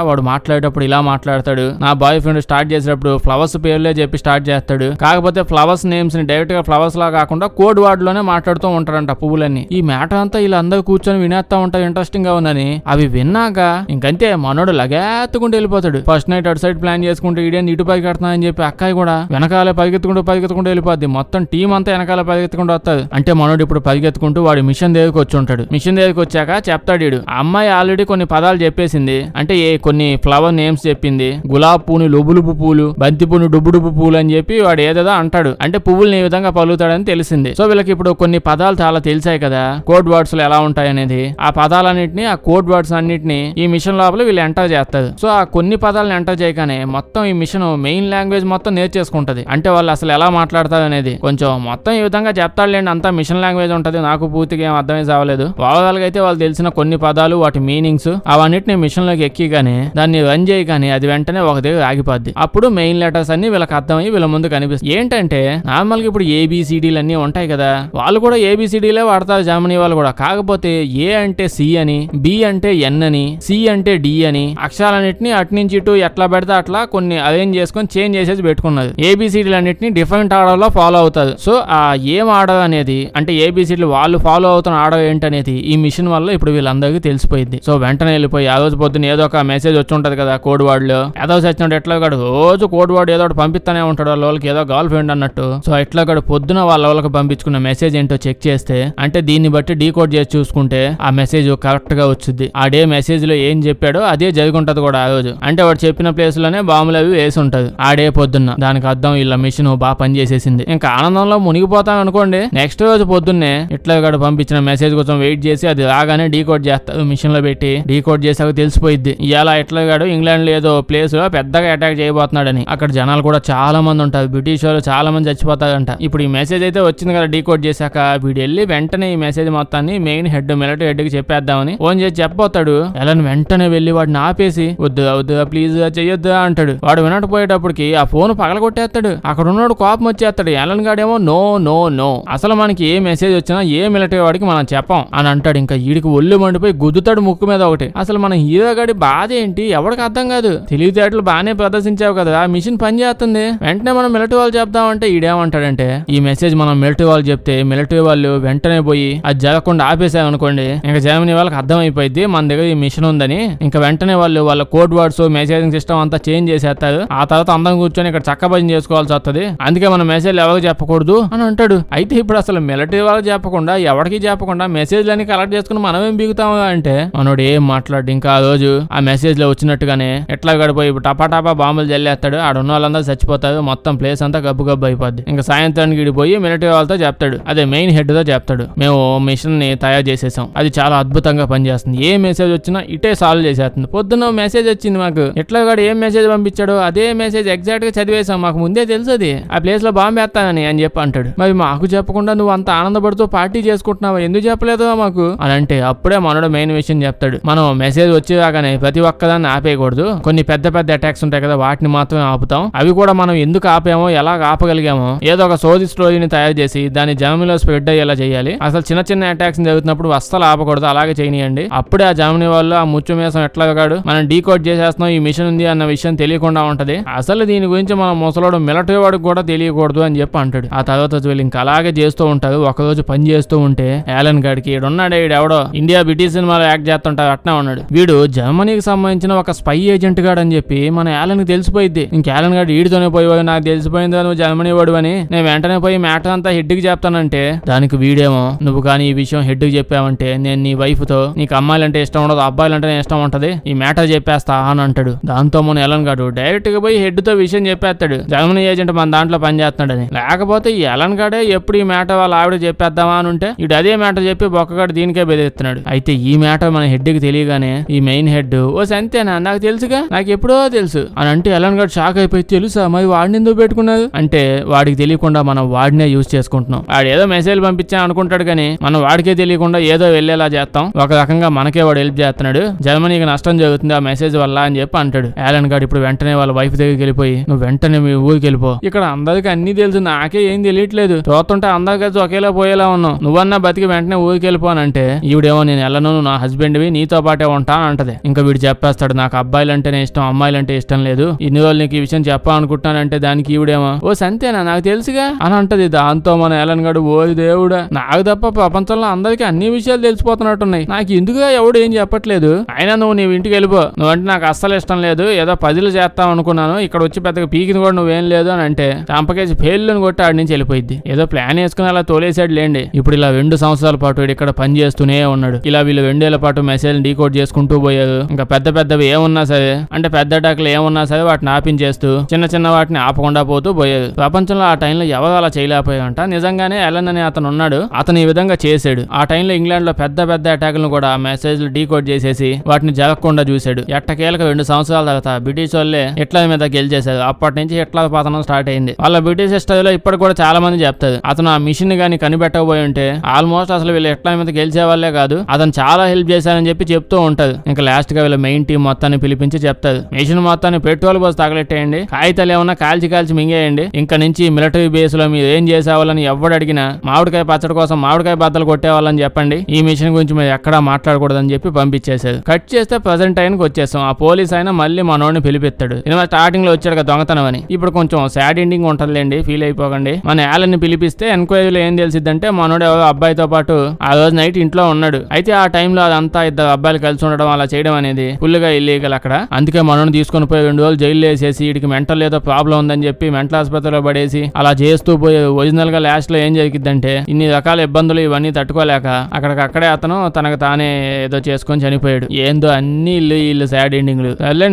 వాడు మాట్లాడేటప్పుడు ఇలా మాట్లాడతాడు. నా బాయ్ ఫ్రెండ్ స్టార్ట్ చేసేటప్పుడు ఫ్లవర్స్ పేర్లే చెప్పి స్టార్ట్ చేస్తాడు. కాకపోతే ఫ్లవర్స్ నేమ్స్ ని డైరెక్ట్ గా ఫ్లవర్స్ లా కాకుండా కోడ్ వర్డ్ లోనే మాట్లాడుతూ ఉంటారంట పువ్వులన్నీ. ఈ మ్యాటర్ అంతా వీళ్ళందరూ కూర్చొని వినేస్తా ఉంటారు ఇంట్రెస్టింగ్ గా ఉందని. అవి విన్నాక ఇంకంతే మనోడు లగెత్తుకుంటూ వెళ్ళిపోతాడు. ఫస్ట్ నైట్ అటు సైడ్ ప్లాన్ చేసుకుంటూ ఈడేంది ఇటు పైకి కడుతున్నానని చెప్పి అక్కాయి కూడా వెనకాలే పరిగెత్తుకుంటూ వెళ్ళిపోద్ది. మొత్తం టీం అంతా వెనకాల పరిగెత్తుకుంటూ వస్తుంది. అంటే మనోడు ఇప్పుడు పరిగెత్తుకుంటూ వాడి మిషన్ దగ్గరికి వచ్చి ఉంటాడు. మిషన్ దగ్గరికి వచ్చాక చెప్తాడు వీడు ఆ అమ్మాయి ఆల్రెడీ కొన్ని పదాలు చెప్పేసింది. అంటే కొన్ని ఫ్లవర్ నేమ్స్ చెప్పింది. గులాబ్ పూని లొబులుపు పూలు, బంతి పూని డుబ్బుడుపు పూలు అని చెప్పి వాడు ఏదేదో అంటాడు. అంటే పువ్వుల్ని ఏ విధంగా పలుకుతాడని తెలిసింది. సో వీళ్ళకి ఇప్పుడు కొన్ని పదాలు చాలా తెలిసాయి కదా కోడ్ వర్డ్స్ లో ఎలా ఉంటాయి అనేది. ఆ పదాలన్నింటినీ ఆ కోడ్ వర్డ్స్ అన్నింటినీ ఈ మిషన్ లోపల వీళ్ళు ఎంటర్ చేస్తారు. సో ఆ కొన్ని పదాలను ఎంటర్ చేయగానే మొత్తం ఈ మిషన్ మెయిన్ లాంగ్వేజ్ మొత్తం నేర్చేసుకుంటది. అంటే వాళ్ళు అసలు ఎలా మాట్లాడతారు అనేది కొంచెం మొత్తం ఈ విధంగా చెప్తాడులేండి. అంతా మిషన్ లాంగ్వేజ్ ఉంటది. నాకు పూర్తిగా ఏం అర్థమే కావలేదు. ఓవరాల్ గా అయితే వాళ్ళు తెలిసిన కొన్ని పదాలు వాటి మీనింగ్స్ అవన్నిటిని మిషన్ లోకి ఎక్కిగానే దాన్ని రన్ చేయగానే అది వెంటనే ఒక దగ్గర ఆగిపోద్ది. అప్పుడు మెయిన్ లెటర్స్ అన్ని వీళ్ళకి అర్థమయ్యి వీళ్ళ ముందు కనిపిస్తుంది. ఏంటంటే నార్మల్ గా ఇప్పుడు ఏబిసిడీలు అన్ని ఉంటాయి కదా, వాళ్ళు కూడా ఏబిసిడీలే వాడతారు జర్మనీ వాళ్ళు కూడా. కాకపోతే ఏ అంటే సి అని, బి అంటే ఎన్ అని, సి అంటే డి అని అక్షరాలన్నింటినీ అటు నుంచి ఇటు ఎట్లా పెడితే అట్లా కొన్ని అరేంజ్ చేసుకొని చేంజ్ చేసేసి పెట్టుకున్నది. ఏబిసిడీలు అన్నింటినీ డిఫరెంట్ ఆర్డర్ లో ఫాలో అవుతారు. సో ఆ ఏం ఆర్డర్ అనేది అంటే ఏబిసిడీలు వాళ్ళు ఫాలో అవుతున్న ఆర్డర్ ఏంటనేది ఈ మిషన్ వల్ల ఇప్పుడు వీళ్ళందరికీ తెలిసిపోయింది. సో వెంటనే వెళ్ళిపోయి ఆ రోజు పొద్దున్న ఏదో ఒక మెసేజ్ వచ్చి ఉంటది కదా కోడ్ వర్డ్ లో. ఏదో సచ్చినట్టు ఎట్లా గడు రోజు కోడ్ వర్డ్ ఏదో ఒకటి పంపిస్తానే ఉంటాడు వాళ్ళకి ఏదో గర్ల్ ఫ్రెండ్ అన్నట్టు. సో ఎట్లా గడు పొద్దున వాళ్ళకి పంపించుకున్న మెసేజ్ ఏంటో చెక్ చేస్తే అంటే దీన్ని బట్టి డీకోడ్ చేసి చూసుకుంటే ఆ మెసేజ్ కరెక్ట్ గా వచ్చింది. ఆ డే మెసేజ్ లో ఏం చెప్పాడో అదే జరిగి ఉంటది కూడా ఆ రోజు. అంటే వాడు చెప్పిన ప్లేస్ లోనే బాంబులు అవి వేసి ఉంటది ఆ డే పొద్దున్న. దానికి అర్థం వీళ్ళ మిషన్ బాగా పనిచేసేసింది. ఇంకా ఆనందంలో మునిగిపోతాం అనుకోండి. నెక్స్ట్ రోజు పొద్దున్నే ఇట్లా గడు పంపించిన మెసేజ్ కోసం వెయిట్ చేసి అది రాగానే డీకోడ్ చేస్తారు మిషన్ లో పెట్టి. డీకోడ్ చేసాక తెలిసిపోయింది ఇలా ఇట్లా గడు ఇంగ్లాండ్ లో ఏదో ప్లేస్ లో పెద్దగా అటాక్ చేయబోతున్నాడని. అక్కడ జనాలు కూడా చాలా మంది ఉంటారు. బ్రిటిష్ వాళ్ళు చాలా మంది చచ్చిపోతారంట. ఇప్పుడు ఈ మెసేజ్ అయితే వచ్చింది కదా డీకోడ్ చేశాక వీడు వెళ్ళి వెంటనే ఈ మెసేజ్ మొత్తాన్ని మెయిన్ హెడ్ మిలిటరీ హెడ్ కి చెప్పేద్దామని ఫోన్ చేసి చెప్పబోతాడు. ఎలా వెంటనే వెళ్ళి వాడిని ఆపేసి వద్దు ప్లీజ్ చెయ్యొద్దు అంటాడు. వాడు వినకపోయేటప్పటికి ఆ ఫోన్ పగలగొట్టేస్తాడు. అక్కడ ఉన్నాడు కోపం వచ్చేస్తాడు. ఎలన్ గాడేమో నో నో నో అసలు మనకి ఏ మెసేజ్ వచ్చినా ఏ మిలిటరీ వాడికి మనం చెప్పం అని అంటాడు. ఇంకా వీడికి ఒళ్ళు మండిపోయి గుద్దుతాడు ముక్కు మీద ఒకటి. అసలు మన హీరో గాడి బాధ ఏంటి ఎవరికి అర్థం కాదు. తెలివితేటలు బాగానే ప్రదర్శించావు కదా మిషన్ పని చేస్తుంది వెంటనే మనం మిలిటరీ వాళ్ళు చెప్దామంటే ఈడేమంటాడంటే ఈ మెసేజ్ మనం మిలిటరీ వాళ్ళు చెప్తే మిలిటరీ వాళ్ళు వెంటనే పోయి అది జరగకుండా ఆపేసామనుకోండి ఇంకా జర్మనీ వాళ్ళకి అర్థం అయిపోయింది మన దగ్గర ఈ మిషన్ ఉందని. ఇంకా వెంటనే వాళ్ళ కోడ్ వర్డ్స్ మెసేజింగ్ సిస్టమ్ అంతా చేంజ్ చేసేస్తారు. ఆ తర్వాత అందరం కూర్చొని ఇక్కడ చక్కబజం చేసుకోవాల్సి వస్తుంది. అందుకే మన మెసేజ్ ఎవరికి చెప్పకూడదు అని అంటాడు. అయితే ఇప్పుడు అసలు మిలిటరీ వాళ్ళకి చెప్పకుండా ఎవరికి చెప్పకుండా మెసేజ్లన్నీ కలెక్ట్ చేసుకుని మనమేం బిగుతాము అంటే మనోడు ఏం మాట్లాడు. ఇంకా ఆ రోజు ఆ మెసేజ్ లో వచ్చినట్టుగానే ఎట్లా గడిపోయి టపా బాంబులు జల్లేస్తాడు. ఆడున్న వాళ్ళందరూ చచ్చిపోతారు. మొత్తం ప్లేస్ అంతా గబ్బు అయిపోద్ది. ఇంకా సాయంత్రానికి ఇడిపోయి మిలిటరీ వాళ్ళతో చెప్తాడు. అదే మెయిన్ హెడ్ తో చెప్తాడు మేము మిషన్ ని తయారు చేసేసాం అది చాలా అద్భుతంగా పనిచేస్తుంది. ఏ మెసేజ్ వచ్చినా ఇటే సాల్వ్ చేసేస్తుంది. పొద్దున్న మెసేజ్ వచ్చింది మాకు ఎట్లా గాడు ఏం మెసేజ్ పంపించాడు అదే మెసేజ్ ఎగ్జాక్ట్ గా చదివేసాం మాకు ముందే తెలుసు అది ఆ ప్లేస్ లో బాంబు వేస్తానని అని చెప్పి అంటాడు. మరి మాకు చెప్పకుండా నువ్వు అంత ఆనందపడుతూ పార్టీ చేసుకుంటున్నావు ఎందుకు చెప్పలేదు మాకు అని అంటే అప్పుడే మనోడు మెయిన్ విషయం చెప్తాడు. మనం మెసేజ్ వచ్చేదాకానే ప్రతి ఒక్కదాన్ని ఆపేయకూడదు. కొన్ని పెద్ద అటాక్స్ ఉంటాయి కదా వాటిని మాత్రమే ఆపుతాం. అవి కూడా మనం ఎందుకు ఆపామో ఎలా ఆపగలిగామో ఏదో ఒక సోది స్టోరీని తయారు చేసి దాన్ని జర్మనీలో స్ప్రెడ్ అయ్యేలా చేయాలి. అసలు చిన్న అటాక్స్ జరుగుతున్నప్పుడు అస్సలు ఆపకూడదు అలాగే చేయనియండి. అప్పుడే ఆ జర్మనీ వాళ్ళు ఆ ముచ్చు మీద వేసాం ఎట్లా కాడు మనం డీకోడ్ చేసేస్తున్నాం ఈ మిషన్ ఉంది అన్న విషయం తెలియకుండా ఉంటది. అసలు దీని గురించి మనం ముసలోడు మిలిటరీ వాడికి కూడా తెలియకూడదు అని చెప్పి అంటాడు. ఆ తర్వాత వీళ్ళు ఇంకా అలాగే చేస్తూ ఉంటారు. ఒకరోజు పని చేస్తూ ఉంటే యాలన్ గాడికి ఈడున్నాడే ఈడెవడో ఇండియా బ్రిటిష్ సినిమాలో యాక్ట్ చేస్తుంటారు అట్నే ఉన్నాడు. వీడు జర్మనీకి సంబంధించిన ఒక స్పై ఏజెంట్ గాడు అని చెప్పి మన యాలన్ కి తెలిసిపోయింది. ఇంక యాలన్ గాడు ఈడితోనే పోయి నాకు తెలిసిపోయింది నువ్వు జర్మనీ వాడు అని నేను వెంటనే పోయి మ్యాటర్ అంతా హెడ్ కి చెప్తానంటే దానికి వీడేమో నువ్వు కానీ ఈ విషయం హెడ్ కి చెప్పావంటే నేను నీ వైఫ్ తో నీకు అమ్మాయిలంటే ఇష్టం ఉండదు అబ్బాయిలంటే ఇష్టం ఉంటది ఈ మ్యాటర్ చెప్పేస్తా అని అంటాడు. దాంతో మన యాలన్ గాడు డైరెక్ట్ గా పోయి హెడ్ తో విషయం చెప్పేస్తాడు జర్మనీ ఏజెంట్ మన దాంట్లో పని చేస్తున్నాడని. లేకపోతే ఈ యాలన్ గాడే ఎప్పుడు ఈ మ్యాటర్ వాళ్ళ ఆవిడ చెప్పేద్దామా అని ఉంటే ఇటు అదే మ్యాటర్ చెప్పి బొక్కగాడు దీనికే బెదిరిస్తున్నాడు. అయితే ఈ మ్యాటర్ మన హెడ్ కి తెలియగానే ఈ మెయిన్ హెడ్ ఓ సంతేనా నాకు తెలుసుగా నాకు ఎప్పుడో తెలుసు అని అంటే యాలన్ గాడు షాక్ అయిపోయి తెలుసా మరి వాడిని ఎందుకు పెట్టుకున్నారు అంటే వాడికి తెలియకుండా మనం వాడినే యూజ్ చేసుకుంటున్నాం. వాడు ఏదో మెసేజ్ పంపించా అనుకుంటాడు కానీ మనం వాడికే తెలియకుండా ఏదో వెళ్ళేలా చేస్తాం. ఒక రకంగా మనకే వాడు హెల్ప్ చేస్తున్నాడు జర్మనీకి నష్టం జరుగుతుంది ఆ మెసేజ్ వల్ల అని చెప్పి అంటాడు. యాలన్ గాడు ఇప్పుడు వెంటనే వాళ్ళ వైఫ్ దగ్గరికి వెళ్ళిపోయి నువ్వు వెంటనే మీ ఊరికి వెళ్ళిపో ఇక్కడ అందరికి అన్ని తెలుసు నాకే ఏం తెలియట్లేదు చూస్తుంటే అందరు కలిసి ఒకేలా పోయేలా ఉన్నావు నువ్వన్నా బతికి వెంటనే ఊరికి వెళ్ళిపోనంటే ఈవిడేమో నేను వెళ్ళను నా హస్బెండ్ వి నీతో పాటే ఉంటా అంటది. ఇంకా వీడు చెప్పేస్తాడు నాకు అబ్బాయిలంటేనే ఇష్టం అమ్మాయిలంటే ఇష్టం లేదు ఇన్ని రోజులు నీకు ఈ విషయం చెప్పాలనుకుంటున్నానంటే దానికి ఈవిడేమో ఓ సంతేనా నాకు తెలుసుగా అని అంటది. దాంతో మన యాలన్ గాడు ఓ దేవుడా నాకు తప్ప ప్రపంచంలో అందరికీ అన్ని విషయాలు తెలిసిపోతున్నట్టున్నాయి నాకు ఎందుకుగా ఎవడు ఏం చెప్పట్లేదు అయినా నువ్వు నీ ఇంటికి వెళ్ళిపో నువ్వంటే నాకు అస్సలు ఇష్టం లేదు ఏదో పదిలు చేస్తాం అనుకున్నాను ఇక్కడ వచ్చి పెద్దగా పీకిని కూడా నువ్వేం లేదు అని అంటే చంపకేసి ఫెయిల్ని కొట్టి ఆడి నుంచి వెళ్ళిపోయింది. ఏదో ప్లాన్ వేసుకుని అలా తోలేసాడు లేండి. ఇప్పుడు ఇలా 2 సంవత్సరాల పాటు ఇక్కడ పని చేస్తూనే ఉన్నాడు. ఇలా వీళ్ళు 2 ఏళ్ల పాటు మెసేజ్ డీకోడ్ చేసుకుంటూ పోయారు. ఇంకా పెద్ద పెద్దవి ఏమున్నా సరే అంటే పెద్ద అటాకులు ఏమున్నా సరే వాటిని ఆపించేస్తూ చిన్న చిన్న వాటిని ఆపకుండా పోతూ పోయారు. ప్రపంచంలో ఆ టైంలో ఎవరు అలా చేయలేకపోయారంట. నిజంగానే యాలన్ అనే అతను ఉన్నాడు అతను ఈ విధంగా చేశాడు. ఆ టైంలో ఇంగ్లాండ్ లో పెద్ద పెద్ద అటాకులను కూడా మెసేజ్లు డీకోడ్ చేసేసి వాటిని జరగకుండా చూశాడు. ఎట్టకేలకు 2 సంవత్సరాల తర్వాత బ్రిటిష్ వాళ్ళే హిట్లర్ మీద గెలిచేశారు. అప్పటి నుంచి హిట్లర్ పతనం స్టార్ట్ అయింది. వాళ్ళ బ్రిటిష్ హిస్టరీలో ఇప్పటి కూడా చాలా మంది చెప్తారు అతను ఆ మిషన్ గాని కనిపెట్టకపోయి ఉంటే ఆల్మోస్ట్ అసలు వీళ్ళు హిట్లర్ మీద గెలిచే వాళ్ళే కాదు అతను చాలా హెల్ప్ చేశారని చెప్పి చెప్తూ ఉంటారు. ఇంకా లాస్ట్ గా వీళ్ళ మెయిన్ టీం మొత్తాన్ని పిలిపించి చెప్తారు మిషన్ మొత్తాన్ని పెట్రోల్ పోసి తగలెట్టేయండి కాగితాలు ఏమన్నా కాల్చి మింగేయండి ఇంకా నుంచి మిలిటరీ బేస్ లో మీరు ఏం చేసేవాళ్ళని ఎవడు అడిగినా మామిడికాయ పచ్చడి కోసం మామిడికాయ బద్దలు కొట్టేవాళ్ళని చెప్పండి ఈ మిషన్ గురించి మీరు ఎక్కడా మాట్లాడకూడదని చెప్పి పంపించేశారు. కట్ చేస్తే ప్రెసెంట్ టైంకి వచ్చేసాం. ఆ పోలీస్ అయినా మళ్ళీ మనోడిని పిలిపిస్తాడు. సినిమా స్టార్టింగ్ లో వచ్చాడు కదా దొంగతనం అని ఇప్పుడు కొంచెం సాడ్ ఎండింగ్ ఉంటుందిలేండి ఫీల్ అయిపోకండి. మన యాలన్ ని పిలిపిస్తే ఎంక్వైరీలో ఏం తెలిసిద్దంటే మనోడు ఎవరో అబ్బాయితో పాటు ఆ రోజు నైట్ ఇంట్లో ఉన్నాడు. అయితే ఆ టైంలో అదంతా 2 అబ్బాయిలు కలిసి ఉండడం అలా చేయడం అనేది ఫుల్ గా ఇల్లీగల్ అక్కడ. అందుకే మనోడిని తీసుకొని పోయి 2 రోజులు జైలు వేసేసి వీడికి మెంటల్ ఏదో ప్రాబ్లం ఉందని చెప్పి మెంటల్ ఆసుపత్రిలో పడేసి అలా చేస్తూ పోయి ఒరిజినల్ గా లాస్ట్ లో ఏం జరిగిద్దంటే ఇన్ని రకాల ఇబ్బందులు ఇవన్నీ తట్టుకోలేక అక్కడికక్కడే అతను తనకు తానే ఏదో చేసుకొని చనిపోయాడు. ఏందో అన్ని ఇల్లు సాడ్ ఎండింగ్లు.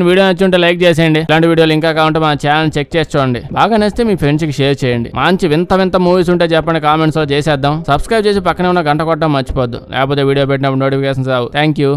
వీడియో నచ్చుంటే లైక్ చేసేయండి. ఇలాంటి వీడియోలు ఇంకా కావాలంటే మన ఛానల్ చెక్ చేసి చూడండి. బాగా నచ్చితే మీ ఫ్రెండ్స్ కి షేర్ చేయండి. మంచి వింత మూవీస్ ఉంటే చెప్పండి కామెంట్స్ లో చేసేద్దాం. సబ్స్క్రైబ్ చేసి పక్కనే ఉన్న గంట కొట్టడం మర్చిపోద్దు లేకపోతే వీడియో పెట్టినప్పుడు నోటిఫికేషన్స్ రావు. Thank you.